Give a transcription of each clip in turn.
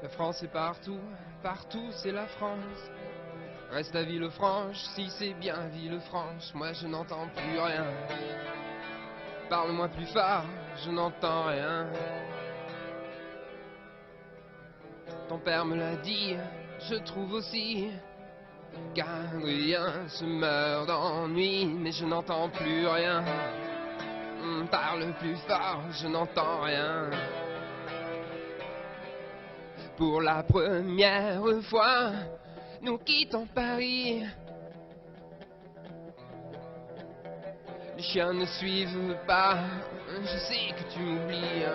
La France est partout, partout c'est la France. Reste à Villefranche, si c'est bien Villefranche. Moi je n'entends plus rien. Parle-moi plus fort, je n'entends rien. Ton père me l'a dit, je trouve aussi qu'Adrien se meurt d'ennui. Mais je n'entends plus rien. Parle plus fort, je n'entends rien. Pour la première fois, nous quittons Paris. Les chiens ne suivent pas, je sais que tu m'oublies.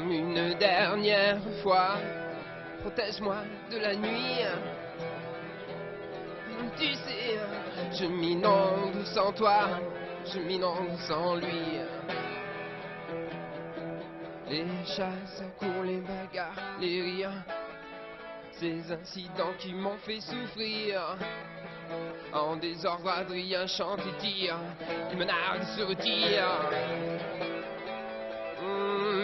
Une dernière fois, protège-moi de la nuit. Tu sais, je m'inonde sans toi, je m'inonde sans lui. Les chasses, ça court, les bagarres, les rires. Ces incidents qui m'ont fait souffrir. En désordre, Adrien chante et tire. Il me nargue, se retire.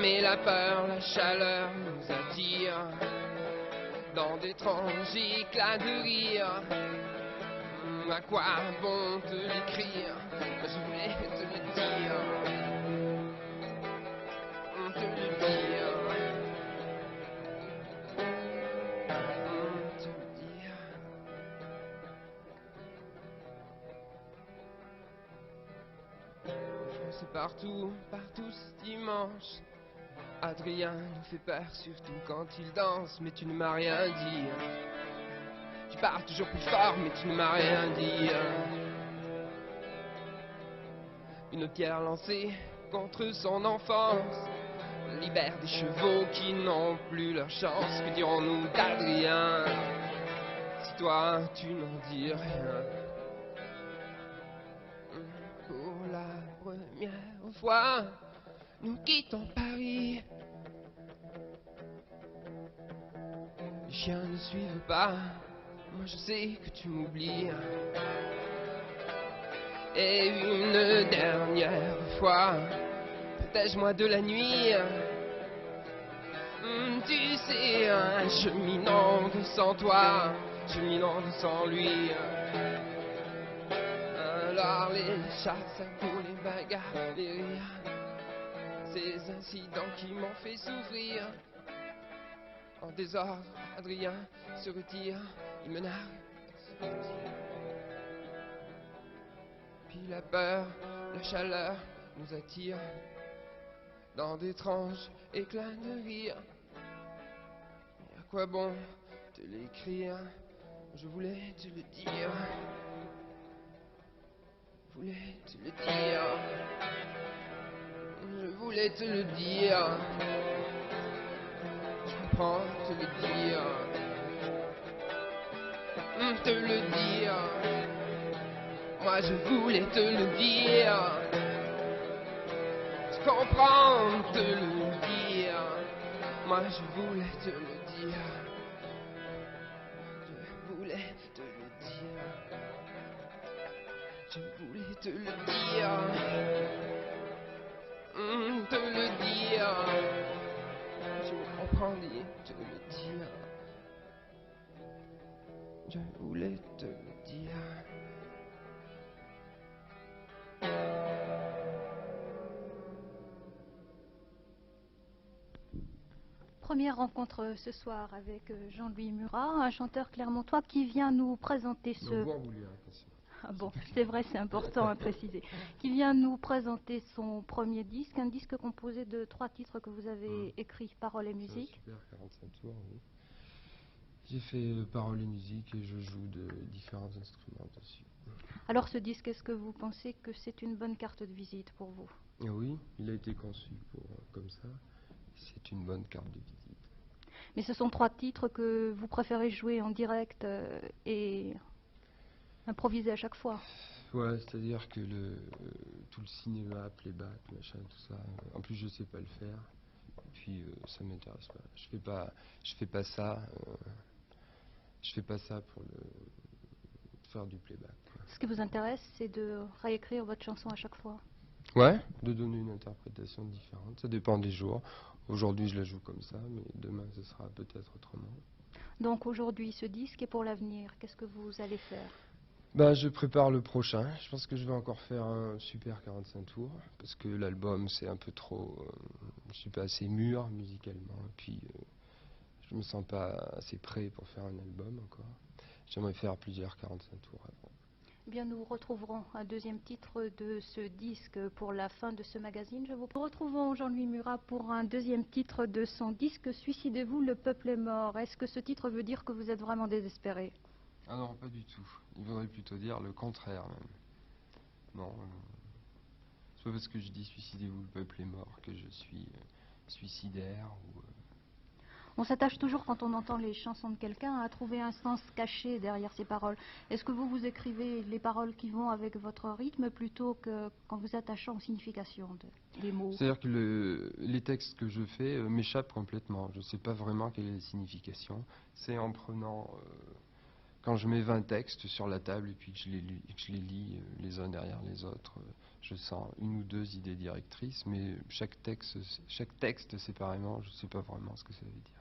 Mais la peur, la chaleur nous attire dans d'étranges éclats de rire. À quoi bon te l'écrire? Je voulais te le dire. Te le dire. Te le dire. C'est partout, partout ce dimanche. Adrien nous fait peur, surtout quand il danse. Mais tu ne m'as rien dit. Tu parles toujours plus fort, mais tu ne m'as rien dit. Une pierre lancée contre son enfance libère des chevaux qui n'ont plus leur chance. Que dirons-nous d'Adrien si toi tu n'en dis rien? Pour la première fois, nous quittons Paris. Les chiens ne suivent pas, moi je sais que tu m'oublies. Et une dernière fois, protège-moi de la nuit. Tu sais, je m'inonde sans toi, je m'inonde sans lui. Alors les chats, ça court, les bagarres, les rires. Ces incidents qui m'ont fait souffrir. En désordre, Adrien se retire, il me nargue. Puis la peur, la chaleur nous attire dans d'étranges éclats de rire. Et à quoi bon te l'écrire? Je voulais te le dire. Je voulais te le dire. Je voulais te le dire. Je comprends te le dire. Te le dire. Moi je voulais te le dire. Je comprends te le dire. Moi je voulais te le dire. Je voulais te le dire. Je voulais te le dire. Te le dire. Je comprends te le dire. Je voulais te le dire. Première rencontre ce soir avec Jean-Louis Murat, un chanteur clermontois qui vient nous présenter ce... Ah bon, c'est vrai, c'est important à préciser. Qui vient nous présenter son premier disque, un disque composé de 3 titres que vous avez écrits, paroles et musique. Super, 45 tours, oui. J'ai fait paroles et musique et je joue de différents instruments dessus. Alors ce disque, est-ce que vous pensez que c'est une bonne carte de visite pour vous? Oui, il a été conçu pour comme ça. C'est une bonne carte de visite. Mais ce sont 3 titres que vous préférez jouer en direct et improviser à chaque fois. Ouais, c'est-à-dire que tout le cinéma, playback, machin, tout ça. En plus, je sais pas le faire. Et puis, ça m'intéresse pas. Je fais pas ça. Je fais pas ça pour faire du playback, quoi. Ce qui vous intéresse, c'est de réécrire votre chanson à chaque fois. Ouais, de donner une interprétation différente. Ça dépend des jours. Aujourd'hui, je la joue comme ça, mais demain, ce sera peut-être autrement. Donc aujourd'hui, ce disque est pour l'avenir. Qu'est-ce que vous allez faire? Ben, je prépare le prochain. Je pense que je vais encore faire un super 45 tours, parce que l'album, c'est un peu trop... je suis pas assez mûr musicalement, et puis je me sens pas assez prêt pour faire un album encore. J'aimerais faire plusieurs 45 tours avant. Eh bien, nous retrouverons un deuxième titre de ce disque pour la fin de ce magazine. Je vous retrouvons Jean-Louis Murat pour un deuxième titre de son disque Suicidez-vous, le peuple est mort. Est-ce que ce titre veut dire que vous êtes vraiment désespéré? Ah non, pas du tout. Il faudrait plutôt dire le contraire même. Non, c'est pas parce que je dis suicidez-vous, le peuple est mort que je suis suicidaire ou... On s'attache toujours, quand on entend les chansons de quelqu'un, à trouver un sens caché derrière ces paroles. Est-ce que vous écrivez les paroles qui vont avec votre rythme plutôt que qu'en vous attachant aux significations des mots? C'est-à-dire que les textes que je fais m'échappent complètement. Je ne sais pas vraiment quelle est la signification. C'est en prenant... quand je mets 20 textes sur la table et puis que je les lis les uns derrière les autres, je sens une ou deux idées directrices, mais chaque texte séparément, je ne sais pas vraiment ce que ça veut dire.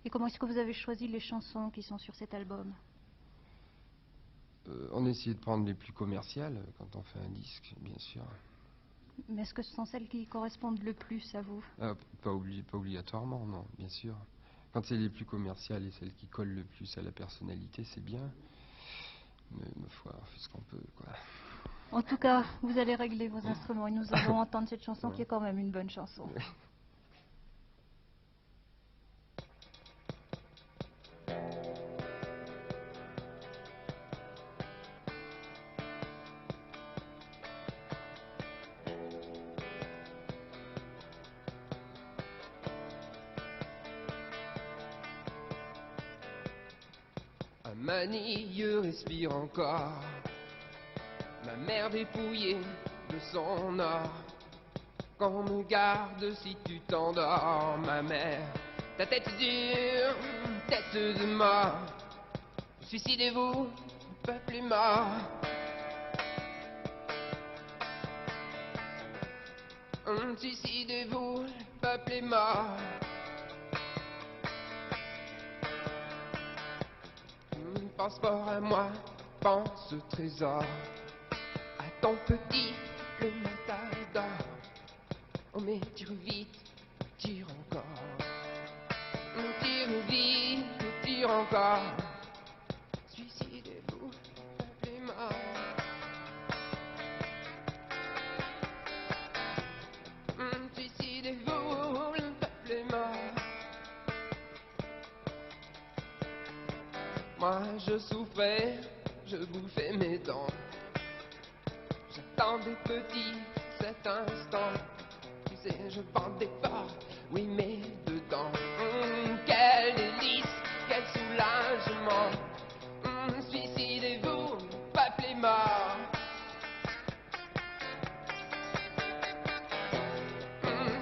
Et comment est-ce que vous avez choisi les chansons qui sont sur cet album? On essaie de prendre les plus commerciales quand on fait un disque, bien sûr. Mais est-ce que ce sont celles qui correspondent le plus à vous? Pas obligatoirement, non, bien sûr. Quand c'est les plus commerciales et celles qui collent le plus à la personnalité, c'est bien. Mais ma foi, on fait ce qu'on peut, quoi. En tout cas, vous allez régler vos instruments et nous allons entendre cette chanson qui est quand même une bonne chanson. Manille respire encore, ma mère dépouillée de son or. Qu'on me garde si tu t'endors, ma mère. Ta tête dure, tête de mort. Suicidez-vous, le peuple est mort. Suicidez-vous, le peuple est mort. Pense fort à moi, pense au trésor, à ton petit, le matador. Oh mais tire vite, tire encore. Tire vite, tire encore. Suicidez-vous, le peuple est mort. Suicidez-vous, le peuple est mort. Moi je souffrais, je bouffais mes dents. J'attendais petit cet instant. Tu sais, je bandais fort, oui mais dedans. Quel délice, quel soulagement. Suicidez-vous, le peuple est mort.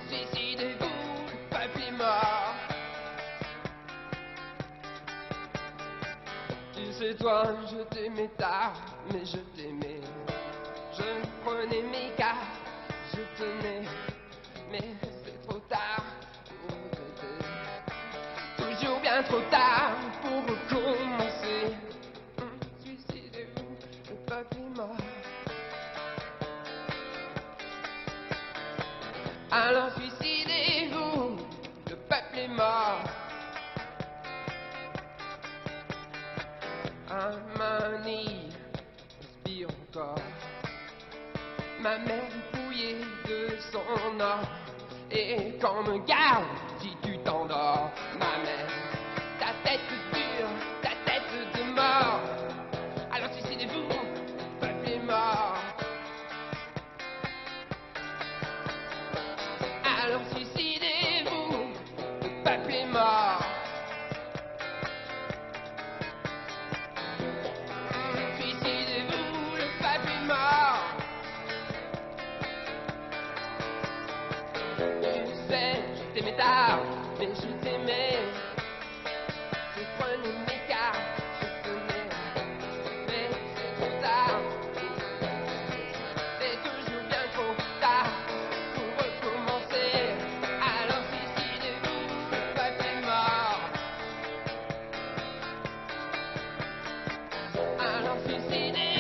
Suicidez-vous, le peuple est mort. Tu sais toi, je t'aimais tard, mais je t'aimais. Je prenais mes cartes, je tenais, mais c'est trop tard pour regretter. Toujours bien trop tard pour recommencer. Suicidez-vous, le peuple est mort. Alors suicidez-vous, le peuple est mort. Un manie respire encore. Ma mère dépouillée de son or. Et qu'on me garde si tu t'endors, ma mère. Ta tête dure, ta tête de mort. Alors suicidez-vous, le peuple est mort. Alors suicidez-vous, le peuple est mort. Suicidez-vous, le peuple est mort. Tu sais, je t'aimais tard, mais je t'aimais. suicider.